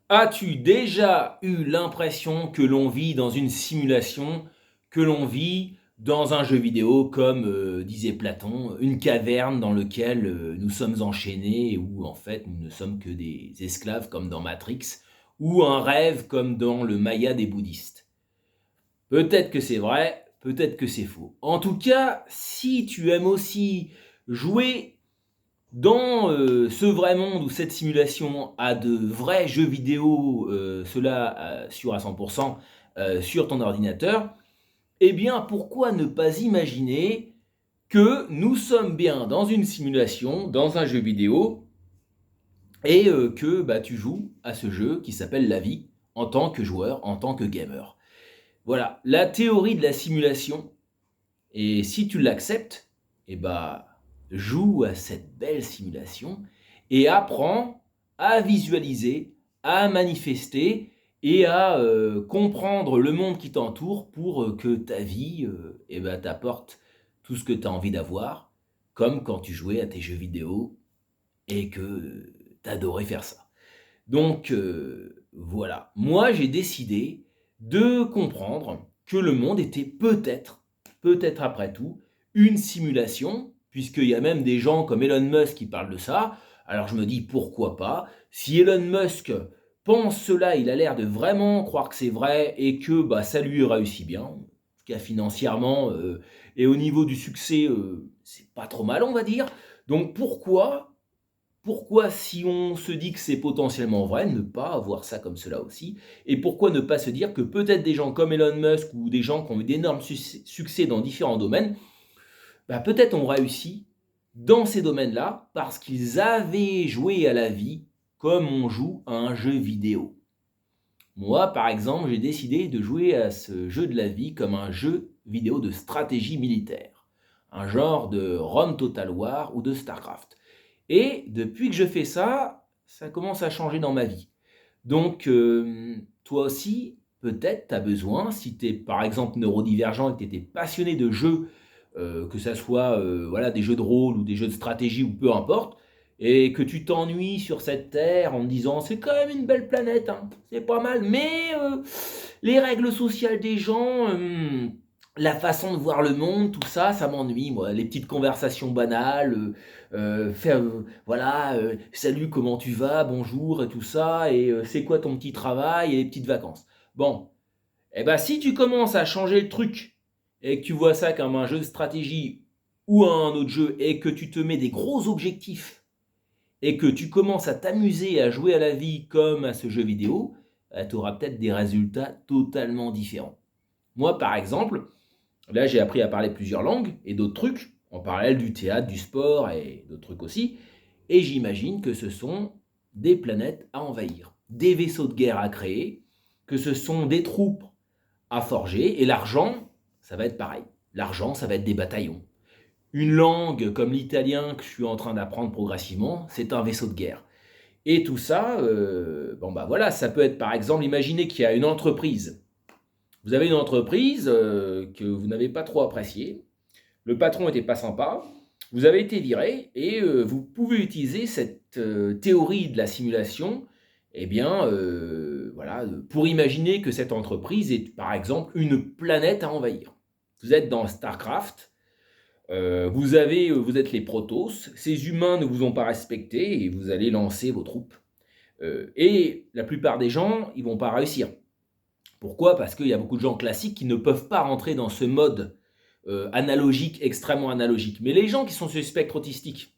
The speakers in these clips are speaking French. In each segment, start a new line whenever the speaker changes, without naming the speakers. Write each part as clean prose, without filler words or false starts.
As-tu déjà eu l'impression que l'on vit dans une simulation, que l'on vit dans un jeu vidéo comme disait Platon, une caverne dans laquelle nous sommes enchaînés et où en fait nous ne sommes que des esclaves comme dans Matrix, ou un rêve comme dans le Maya des bouddhistes? Peut-être que c'est vrai, peut-être que c'est faux. En tout cas, si tu aimes aussi jouer dans ce vrai monde où cette simulation a de vrais jeux vidéo, cela sûr à 100%, sur ton ordinateur, eh bien pourquoi ne pas imaginer que nous sommes bien dans une simulation, dans un jeu vidéo, et que bah, tu joues à ce jeu qui s'appelle la vie en tant que joueur, en tant que gamer. Voilà, la théorie de la simulation, et si tu l'acceptes, eh bah, joue à cette belle simulation et apprends à visualiser, à manifester et à comprendre le monde qui t'entoure pour que ta vie eh ben, t'apporte tout ce que tu as envie d'avoir, comme quand tu jouais à tes jeux vidéo et que tu adorais faire ça. Donc voilà, moi j'ai décidé de comprendre que le monde était peut-être après tout, une simulation, puisqu'il y a même des gens comme Elon Musk qui parlent de ça. Alors je me dis pourquoi pas. Si Elon Musk pense cela, il a l'air de vraiment croire que c'est vrai et que bah, ça lui réussit bien. En tout cas financièrement et au niveau du succès, c'est pas trop mal on va dire. Donc pourquoi, si on se dit que c'est potentiellement vrai, ne pas avoir ça comme cela aussi? Et pourquoi ne pas se dire que peut-être des gens comme Elon Musk ou des gens qui ont eu d'énormes succès dans différents domaines, bah peut-être ont réussi dans ces domaines-là parce qu'ils avaient joué à la vie comme on joue à un jeu vidéo. Moi, par exemple, j'ai décidé de jouer à ce jeu de la vie comme un jeu vidéo de stratégie militaire, un genre de Rome Total War ou de StarCraft. Et depuis que je fais ça, ça commence à changer dans ma vie. Donc, toi aussi, peut-être, tu as besoin, si tu es par exemple neurodivergent et que tu étais passionné de jeux, que ça soit voilà, des jeux de rôle ou des jeux de stratégie ou peu importe, et que tu t'ennuies sur cette terre en te disant c'est quand même une belle planète, hein, c'est pas mal, mais les règles sociales des gens, la façon de voir le monde, tout ça, ça m'ennuie, moi. Les petites conversations banales, faire, voilà, salut, comment tu vas, bonjour, et tout ça, et c'est quoi ton petit travail, et les petites vacances. Bon, eh ben si tu commences à changer le truc, et que tu vois ça comme un jeu de stratégie ou un autre jeu, et que tu te mets des gros objectifs, et que tu commences à t'amuser à jouer à la vie comme à ce jeu vidéo, tu auras peut-être des résultats totalement différents. Moi, par exemple, là, j'ai appris à parler plusieurs langues et d'autres trucs, en parallèle du théâtre, du sport et d'autres trucs aussi. Et j'imagine que ce sont des planètes à envahir, des vaisseaux de guerre à créer, que ce sont des troupes à forger. Et l'argent, ça va être pareil. L'argent, ça va être des bataillons. Une langue comme l'italien que je suis en train d'apprendre progressivement, c'est un vaisseau de guerre. Et tout ça, bon bah voilà, ça peut être par exemple, imaginez qu'il y a une entreprise. Vous avez une entreprise que vous n'avez pas trop appréciée, le patron n'était pas sympa, vous avez été viré et vous pouvez utiliser cette théorie de la simulation eh bien, voilà, pour imaginer que cette entreprise est par exemple une planète à envahir. Vous êtes dans StarCraft, vous êtes les Protoss, ces humains ne vous ont pas respecté et vous allez lancer vos troupes. Et la plupart des gens, ils vont pas réussir. Pourquoi? Parce qu'il y a beaucoup de gens classiques qui ne peuvent pas rentrer dans ce mode analogique, extrêmement analogique. Mais les gens qui sont sur le spectre autistique,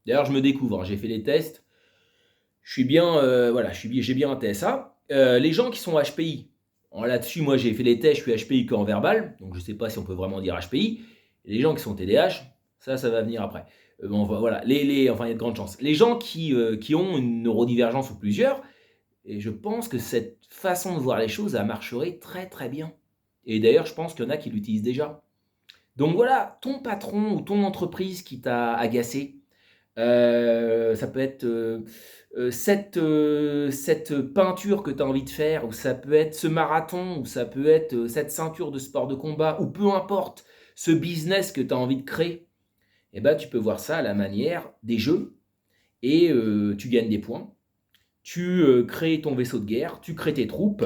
d'ailleurs je me découvre, hein, j'ai fait les tests, je suis bien, voilà, j'ai bien un TSA. Les gens qui sont HPI, là-dessus moi j'ai fait les tests, je suis HPI qu'en verbal, donc je ne sais pas si on peut vraiment dire HPI. Et les gens qui sont TDAH, ça va venir après. Bon, voilà, enfin il y a de grandes chances. Les gens qui ont une neurodivergence ou plusieurs, et je pense que cette façon de voir les choses, elle marcherait très très bien. Et d'ailleurs, je pense qu'il y en a qui l'utilisent déjà. Donc voilà, ton patron ou ton entreprise qui t'a agacé, ça peut être cette peinture que tu as envie de faire, ou ça peut être ce marathon, ou ça peut être cette ceinture de sport de combat, ou peu importe, ce business que tu as envie de créer. Eh ben, tu peux voir ça à la manière des jeux, et tu gagnes des points. tu crées ton vaisseau de guerre, tu crées tes troupes,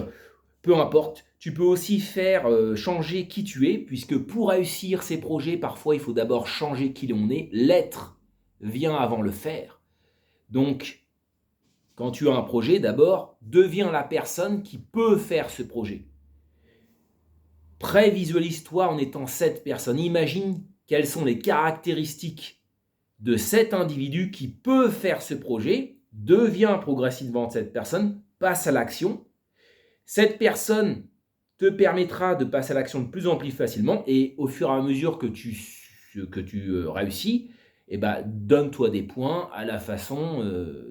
peu importe. Tu peux aussi faire changer qui tu es, puisque pour réussir ces projets, parfois il faut d'abord changer qui l'on est. L'être vient avant le faire. Donc, quand tu as un projet, d'abord, deviens la personne qui peut faire ce projet. Prévisualise-toi en étant cette personne. Imagine quelles sont les caractéristiques de cet individu qui peut faire ce projet. Deviens progressivement cette personne, passe à l'action. Cette personne te permettra de passer à l'action de plus en plus facilement et au fur et à mesure que tu réussis, donne-toi des points à la façon,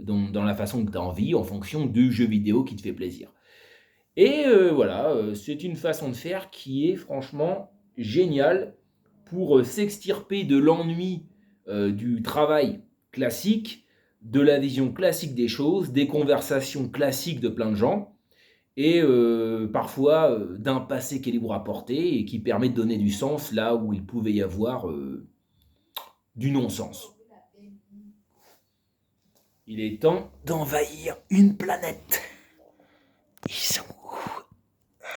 dans la façon que tu as envie, en fonction du jeu vidéo qui te fait plaisir. Et voilà, c'est une façon de faire qui est franchement géniale pour s'extirper de l'ennui du travail classique, de la vision classique des choses, des conversations classiques de plein de gens, et parfois d'un passé qui est libre à porter et qui permet de donner du sens là où il pouvait y avoir du non-sens. Il est temps d'envahir une planète. Ils sont